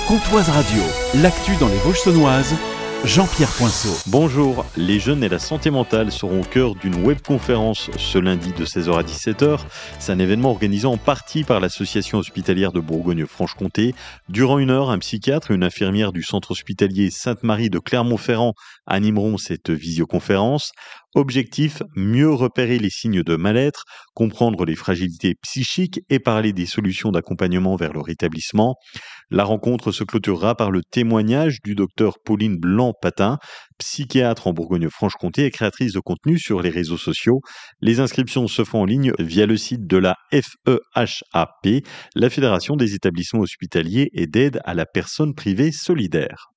Comtoise Radio, l'actu dans les Vosges saunoises, Jean-Pierre Poinceau. Bonjour, les jeunes et la santé mentale seront au cœur d'une webconférence ce lundi de 16h à 17h. C'est un événement organisé en partie par l'association hospitalière de Bourgogne-Franche-Comté. Durant une heure, un psychiatre et une infirmière du centre hospitalier Sainte-Marie de Clermont-Ferrand animeront cette visioconférence. Objectif, mieux repérer les signes de mal-être, comprendre les fragilités psychiques et parler des solutions d'accompagnement vers le rétablissement. La rencontre se clôturera par le témoignage du docteur Pauline Blanc-Patin, psychiatre en Bourgogne-Franche-Comté et créatrice de contenu sur les réseaux sociaux. Les inscriptions se font en ligne via le site de la FEHAP, la Fédération des établissements hospitaliers et d'aide à la personne privée solidaire.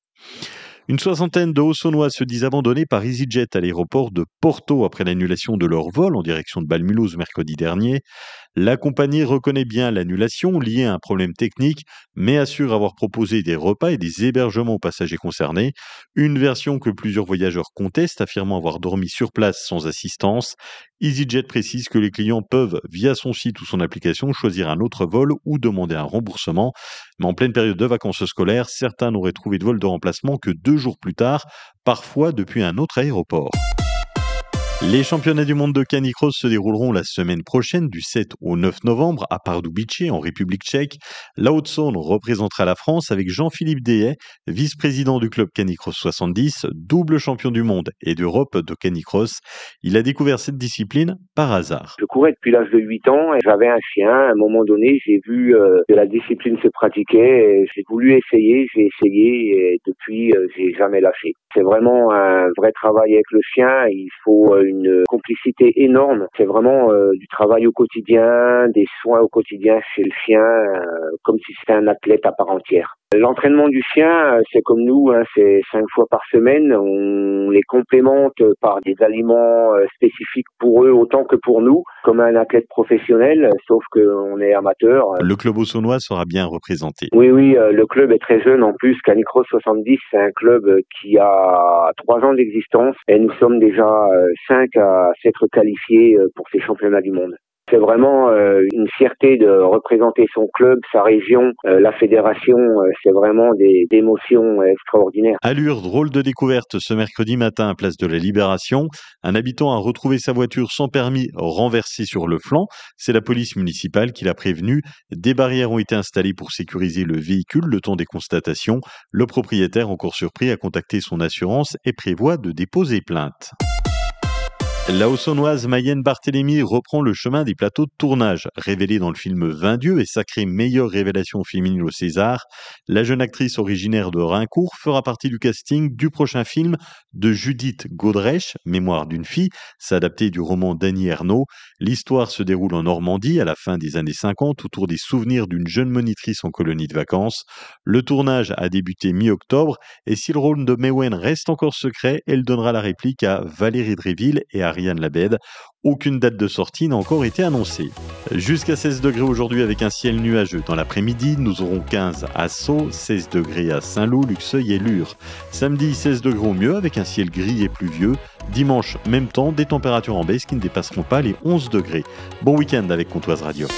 Une soixantaine de Hauts-Saunois se disent abandonnés par EasyJet à l'aéroport de Porto après l'annulation de leur vol en direction de Balmulhouse mercredi dernier. La compagnie reconnaît bien l'annulation liée à un problème technique, mais assure avoir proposé des repas et des hébergements aux passagers concernés. Une version que plusieurs voyageurs contestent, affirmant avoir dormi sur place sans assistance. EasyJet précise que les clients peuvent, via son site ou son application, choisir un autre vol ou demander un remboursement. Mais en pleine période de vacances scolaires, certains n'auraient trouvé de vol de remplacement que 2 jours plus tard, parfois depuis un autre aéroport. Les championnats du monde de canicross se dérouleront la semaine prochaine du 7 au 9 novembre à Pardubice en République tchèque. La Haute-Saône représentera la France avec Jean-Philippe Dehaye, vice-président du club Canicross 70, double champion du monde et d'Europe de canicross. Il a découvert cette discipline par hasard. Je courais depuis l'âge de 8 ans et j'avais un chien. À un moment donné, j'ai vu que la discipline se pratiquait et j'ai voulu essayer. J'ai essayé et depuis, j'ai jamais lâché. C'est vraiment un vrai travail avec le chien. Il faut une complicité énorme. C'est vraiment du travail au quotidien, des soins au quotidien chez le chien, comme si c'était un athlète à part entière. L'entraînement du chien, c'est comme nous, c'est 5 fois par semaine. On les complémente par des aliments spécifiques pour eux autant que pour nous, comme un athlète professionnel, sauf qu'on est amateur. Le club hauts-saunois sera bien représenté. Oui, le club est très jeune. En plus, Canicross 70, c'est un club qui a 3 ans d'existence et nous sommes déjà 5 à s'être qualifiés pour ces championnats du monde. C'est vraiment une fierté de représenter son club, sa région, la fédération. C'est vraiment des émotions extraordinaires. Allure drôle de découverte ce mercredi matin à Place de la Libération. Un habitant a retrouvé sa voiture sans permis renversée sur le flanc. C'est la police municipale qui l'a prévenu. Des barrières ont été installées pour sécuriser le véhicule le temps des constatations. Le propriétaire, encore surpris, a contacté son assurance et prévoit de déposer plainte. La Haut-Saunoise Mayenne Barthélémy reprend le chemin des plateaux de tournage. Révélée dans le film 20 dieux et sacrée meilleure révélation féminine au César, la jeune actrice originaire de Raincourt fera partie du casting du prochain film de Judith Godrèche, Mémoire d'une fille, s'adapté du roman d'Annie Ernaux. L'histoire se déroule en Normandie à la fin des années 50 autour des souvenirs d'une jeune monitrice en colonie de vacances. Le tournage a débuté mi-octobre et si le rôle de Mewen reste encore secret, elle donnera la réplique à Valérie Dréville et à Ariane Labède. Aucune date de sortie n'a encore été annoncée. Jusqu'à 16 degrés aujourd'hui avec un ciel nuageux. Dans l'après-midi, nous aurons 15 à Sceaux, 16 degrés à Saint-Loup, Luxeuil et Lure. Samedi, 16 degrés au mieux avec un ciel gris et pluvieux. Dimanche, même temps, des températures en baisse qui ne dépasseront pas les 11 degrés. Bon week-end avec Comtoise Radio.